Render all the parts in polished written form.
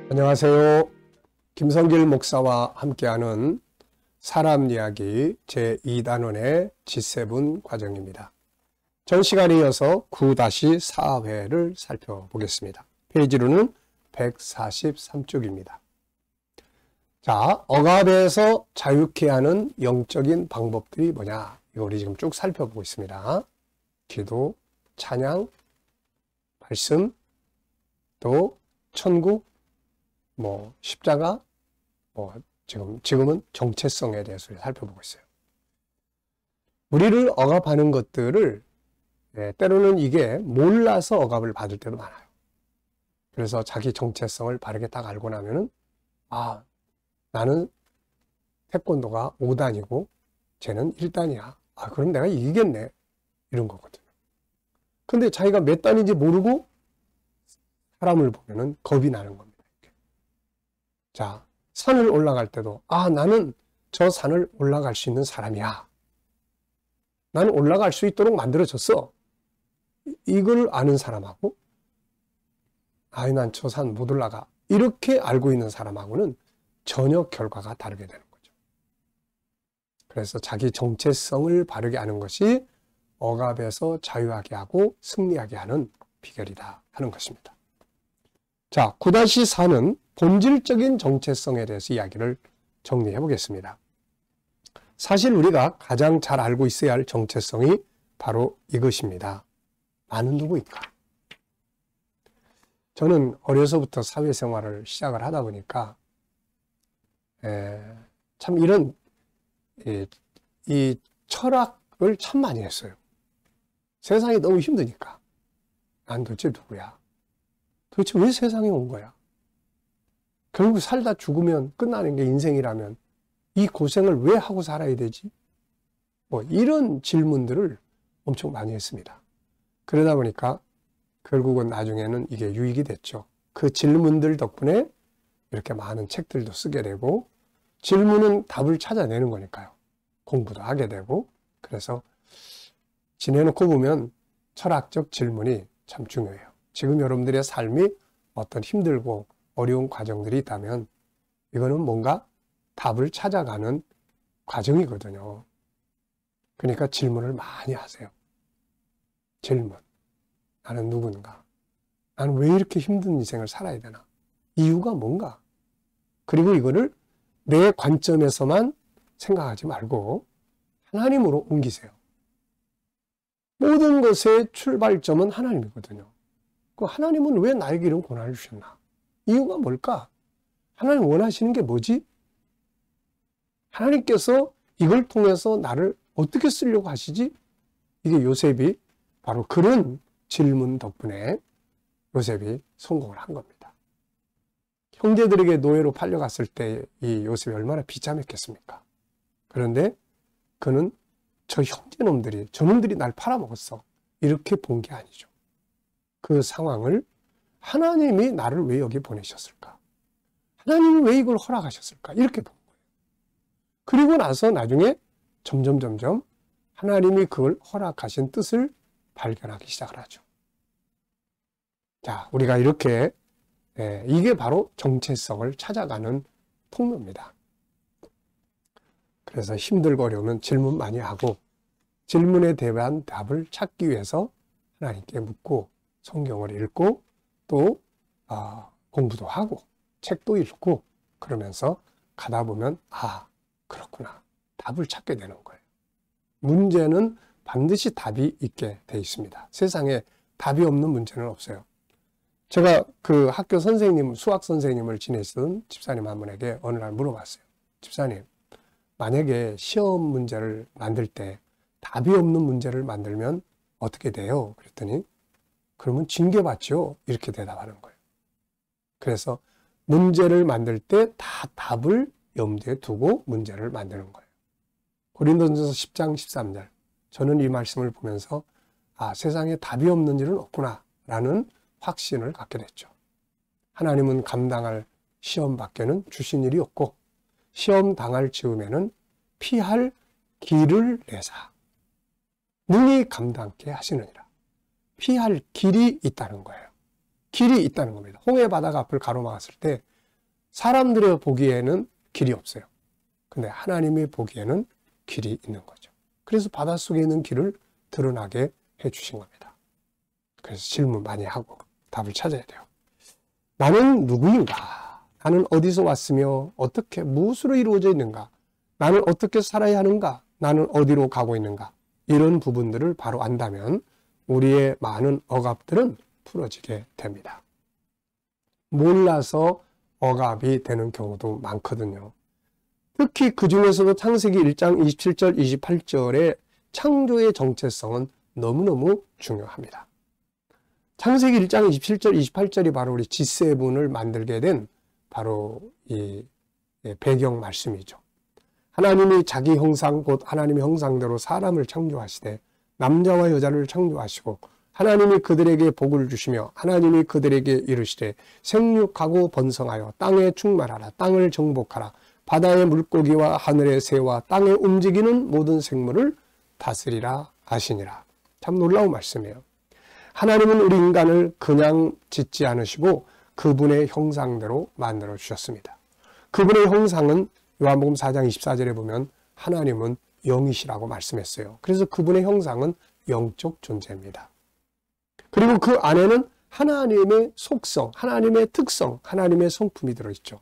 안녕하세요. 김성길 목사와 함께하는 사람 이야기 제2단원의 G7 과정입니다. 전 시간에 이어서 9-4회를 살펴보겠습니다. 페이지로는 143쪽입니다. 자, 억압에서 자유케 하는 영적인 방법들이 뭐냐? 이거 우리 지금 쭉 살펴보고 있습니다. 기도, 찬양, 말씀, 또 천국, 십자가, 지금은 정체성에 대해서 살펴보고 있어요. 우리를 억압하는 것들을 때로는 이게 몰라서 억압을 받을 때도 많아요. 그래서 자기 정체성을 바르게 딱 알고 나면은 나는 태권도가 5단이고 쟤는 1단이야. 그럼 내가 이기겠네. 이런 거거든요. 근데 자기가 몇 단인지 모르고 사람을 보면은 겁이 나는 겁니다. 자, 산을 올라갈 때도 나는 저 산을 올라갈 수 있는 사람이야. 나는 올라갈 수 있도록 만들어졌어. 이걸 아는 사람하고 난 저 산 못 올라가. 이렇게 알고 있는 사람하고는 전혀 결과가 다르게 되는 거죠. 그래서 자기 정체성을 바르게 아는 것이 억압에서 자유하게 하고 승리하게 하는 비결이다 하는 것입니다. 자, 9-4는 본질적인 정체성에 대해서 이야기를 정리해 보겠습니다. 사실 우리가 가장 잘 알고 있어야 할 정체성이 바로 이것입니다. 나는 누구일까? 저는 어려서부터 사회생활을 시작을 하다 보니까 참 이런 이 철학을 참 많이 했어요. 세상이 너무 힘드니까 난 도대체 누구야? 도대체 왜 세상에 온 거야? 결국 살다 죽으면 끝나는 게 인생이라면 이 고생을 왜 하고 살아야 되지? 이런 질문들을 엄청 많이 했습니다. 그러다 보니까 결국은 나중에는 이게 유익이 됐죠. 그 질문들 덕분에 이렇게 많은 책들도 쓰게 되고 질문은 답을 찾아내는 거니까요. 공부도 하게 되고 그래서 지내놓고 보면 철학적 질문이 참 중요해요. 지금 여러분들의 삶이 어떤 힘들고 어려운 과정들이 있다면 이거는 뭔가 답을 찾아가는 과정이거든요. 그러니까 질문을 많이 하세요. 질문. 나는 누군가? 나는 왜 이렇게 힘든 인생을 살아야 되나? 이유가 뭔가? 그리고 이거를 내 관점에서만 생각하지 말고 하나님으로 옮기세요. 모든 것의 출발점은 하나님이거든요. 그 하나님은 왜 나에게 이런 고난을 주셨나? 이유가 뭘까? 하나님 원하시는 게 뭐지? 하나님께서 이걸 통해서 나를 어떻게 쓰려고 하시지? 이게 요셉이 바로 그런 질문 덕분에 요셉이 성공을 한 겁니다. 형제들에게 노예로 팔려갔을 때 이 요셉이 얼마나 비참했겠습니까? 그런데 그는 저 형제놈들이 저놈들이 날 팔아먹었어. 이렇게 본 게 아니죠. 그 상황을 하나님이 나를 왜 여기 보내셨을까? 하나님이 왜 이걸 허락하셨을까? 이렇게 본 거예요. 그리고 나서 나중에 점점 하나님이 그걸 허락하신 뜻을 발견하기 시작을 하죠. 자, 우리가 이렇게 이게 바로 정체성을 찾아가는 통로입니다. 그래서 힘들고 어려우면 질문 많이 하고 질문에 대한 답을 찾기 위해서 하나님께 묻고 성경을 읽고 또 공부도 하고 책도 읽고 그러면서 가다 보면 그렇구나. 답을 찾게 되는 거예요. 문제는 반드시 답이 있게 돼 있습니다. 세상에 답이 없는 문제는 없어요. 제가 그 학교 선생님, 수학 선생님을 지내시던 집사님 한 분에게 어느 날 물어봤어요. 집사님, 만약에 시험 문제를 만들 때 답이 없는 문제를 만들면 어떻게 돼요? 그랬더니 그러면 징계받죠. 이렇게 대답하는 거예요. 그래서 문제를 만들 때 다 답을 염두에 두고 문제를 만드는 거예요. 고린도전서 10장 13절. 저는 이 말씀을 보면서 세상에 답이 없는 일은 없구나 라는 확신을 갖게 됐죠. 하나님은 감당할 시험밖에는 주신 일이 없고 시험 당할 즈음에는 피할 길을 내사 능히 감당케 하시느니라. 피할 길이 있다는 거예요. 길이 있다는 겁니다. 홍해 바다가 앞을 가로막았을 때 사람들의 보기에는 길이 없어요. 근데 하나님이 보기에는 길이 있는 거죠. 그래서 바닷속에 있는 길을 드러나게 해주신 겁니다. 그래서 질문 많이 하고 답을 찾아야 돼요. 나는 누구인가? 나는 어디서 왔으며 어떻게 무엇으로 이루어져 있는가? 나는 어떻게 살아야 하는가? 나는 어디로 가고 있는가? 이런 부분들을 바로 안다면 우리의 많은 억압들은 풀어지게 됩니다. 몰라서 억압이 되는 경우도 많거든요. 특히 그 중에서도 창세기 1장 27절, 28절의 창조의 정체성은 너무너무 중요합니다. 창세기 1장 27절, 28절이 바로 우리 G7을 만들게 된 바로 이 배경 말씀이죠. 하나님이 자기 형상, 곧 하나님의 형상대로 사람을 창조하시되 남자와 여자를 창조하시고 하나님이 그들에게 복을 주시며 하나님이 그들에게 이르시되 생육하고 번성하여 땅에 충만하라. 땅을 정복하라. 바다의 물고기와 하늘의 새와 땅에 움직이는 모든 생물을 다스리라 하시니라. 참 놀라운 말씀이에요. 하나님은 우리 인간을 그냥 짓지 않으시고 그분의 형상대로 만들어 주셨습니다. 그분의 형상은 요한복음 4장 24절에 보면 하나님은 영이시라고 말씀했어요. 그래서 그분의 형상은 영적 존재입니다. 그리고 그 안에는 하나님의 속성, 하나님의 특성, 하나님의 성품이 들어있죠.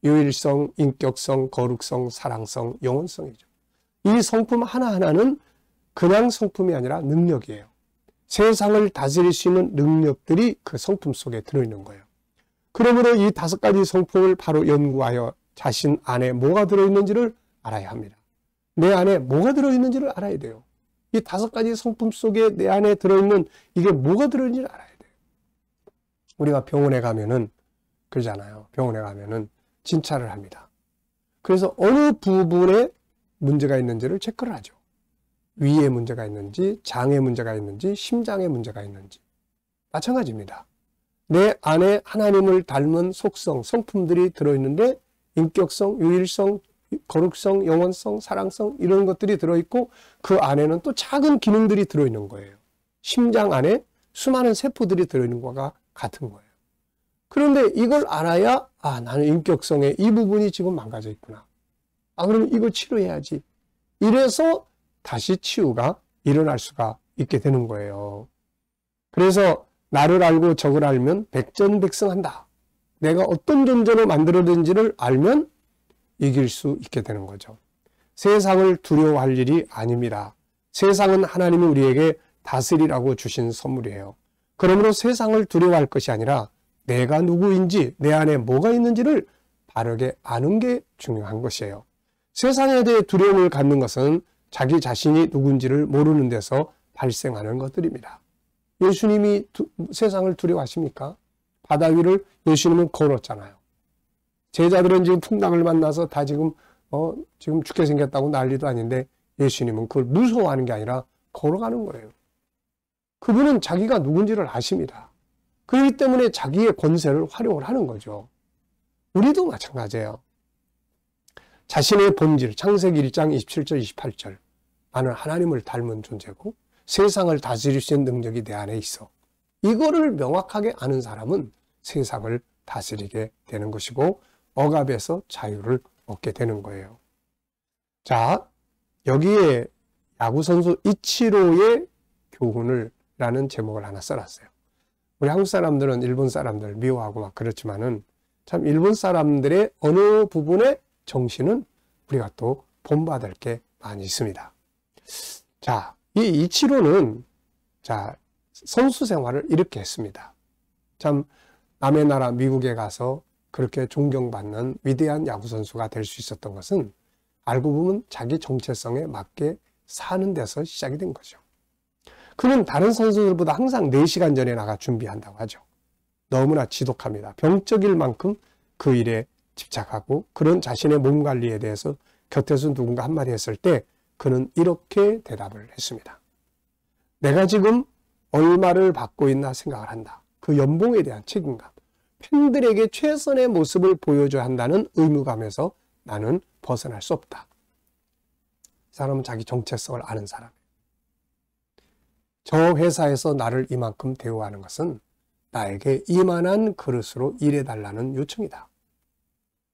유일성, 인격성, 거룩성, 사랑성, 영원성이죠. 이 성품 하나하나는 그냥 성품이 아니라 능력이에요. 세상을 다스릴 수 있는 능력들이 그 성품 속에 들어있는 거예요. 그러므로 이 5가지 성품을 바로 연구하여 자신 안에 뭐가 들어있는지를 알아야 합니다. 내 안에 뭐가 들어있는지를 알아야 돼요. 이 5가지 성품 속에 내 안에 들어있는 이게 뭐가 들어있는지를 알아야 돼요. 우리가 병원에 가면은 그러잖아요. 병원에 가면은 진찰을 합니다. 그래서 어느 부분에 문제가 있는지를 체크를 하죠. 위에 문제가 있는지, 장에 문제가 있는지, 심장에 문제가 있는지. 마찬가지입니다. 내 안에 하나님을 닮은 속성, 성품들이 들어있는데 인격성, 유일성, 거룩성, 영원성, 사랑성 이런 것들이 들어있고 그 안에는 또 작은 기능들이 들어있는 거예요. 심장 안에 수많은 세포들이 들어있는 것과 같은 거예요. 그런데 이걸 알아야 나는 인격성의 이 부분이 지금 망가져 있구나. 그럼 이걸 치료해야지. 이래서 다시 치유가 일어날 수가 있게 되는 거예요. 그래서 나를 알고 적을 알면 백전백승한다. 내가 어떤 존재로 만들어진지를 알면 이길 수 있게 되는 거죠. 세상을 두려워할 일이 아닙니다. 세상은 하나님이 우리에게 다스리라고 주신 선물이에요. 그러므로 세상을 두려워할 것이 아니라 내가 누구인지 내 안에 뭐가 있는지를 바르게 아는 게 중요한 것이에요. 세상에 대해 두려움을 갖는 것은 자기 자신이 누군지를 모르는 데서 발생하는 것들입니다. 예수님이 세상을 두려워하십니까? 바다 위를 예수님은 걸었잖아요. 제자들은 지금 풍랑을 만나서 다 지금 죽게 생겼다고 난리도 아닌데 예수님은 그걸 무서워하는 게 아니라 걸어가는 거예요. 그분은 자기가 누군지를 아십니다. 그렇기 때문에 자기의 권세를 활용을 하는 거죠. 우리도 마찬가지예요. 자신의 본질, 창세기 1장 27절, 28절. 나는 하나님을 닮은 존재고 세상을 다스릴 수 있는 능력이 내 안에 있어. 이거를 명확하게 아는 사람은 세상을 다스리게 되는 것이고 억압에서 자유를 얻게 되는 거예요. 자, 여기에 야구선수 이치로의 교훈을 라는 제목을 하나 써놨어요. 우리 한국 사람들은 일본 사람들 미워하고 막 그렇지만은 참 일본 사람들의 어느 부분의 정신은 우리가 또 본받을 게 많이 있습니다. 자, 이 이치로는 선수 생활을 이렇게 했습니다. 참 남의 나라 미국에 가서 그렇게 존경받는 위대한 야구선수가 될 수 있었던 것은 알고 보면 자기 정체성에 맞게 사는 데서 시작이 된 거죠. 그는 다른 선수들보다 항상 4시간 전에 나가 준비한다고 하죠. 너무나 지독합니다. 병적일 만큼 그 일에 집착하고 그런 자신의 몸 관리에 대해서 곁에서 누군가 한마디 했을 때 그는 이렇게 대답을 했습니다. 내가 지금 얼마를 받고 있나 생각을 한다. 그 연봉에 대한 책임감. 팬들에게 최선의 모습을 보여줘야 한다는 의무감에서 나는 벗어날 수 없다. 이 사람은 자기 정체성을 아는 사람이에요. 저 회사에서 나를 이만큼 대우하는 것은 나에게 이만한 그릇으로 일해달라는 요청이다.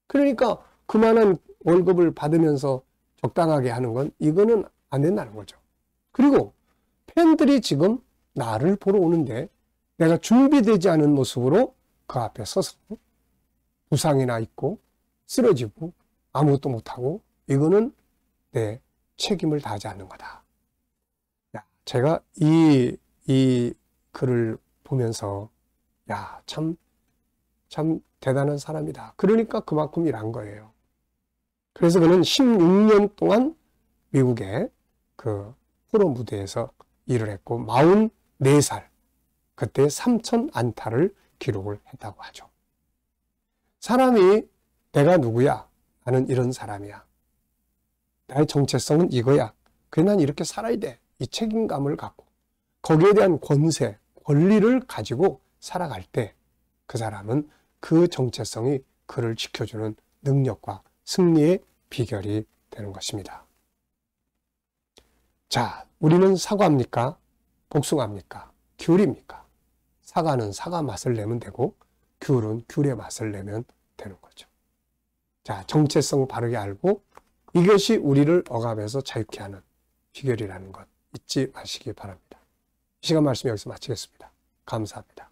그러니까 그만한 월급을 받으면서 적당하게 하는 건 이거는 안 된다는 거죠. 그리고 팬들이 지금 나를 보러 오는데 내가 준비되지 않은 모습으로 그 앞에 서서 부상이나 있고 쓰러지고 아무것도 못하고 이거는 내 책임을 다하지 않는 거다. 제가 이 글을 보면서 참 대단한 사람이다. 그러니까 그만큼 일한 거예요. 그래서 그는 16년 동안 미국의 그 프로 무대에서 일을 했고 44살 그때 3,000 안타를 기록을 했다고 하죠. 사람이 내가 누구야? 나는 이런 사람이야. 나의 정체성은 이거야. 그래 난 이렇게 살아야 돼. 이 책임감을 갖고 거기에 대한 권세, 권리를 가지고 살아갈 때 그 사람은 그 정체성이 그를 지켜주는 능력과 승리의 비결이 되는 것입니다. 자, 우리는 사과입니까? 복숭아입니까? 귤입니까? 사과는 사과 맛을 내면 되고 귤은 귤의 맛을 내면 되는 거죠. 자, 정체성 바르게 알고 이것이 우리를 억압에서 자유케 하는 비결이라는 것 잊지 마시기 바랍니다. 이 시간 말씀 여기서 마치겠습니다. 감사합니다.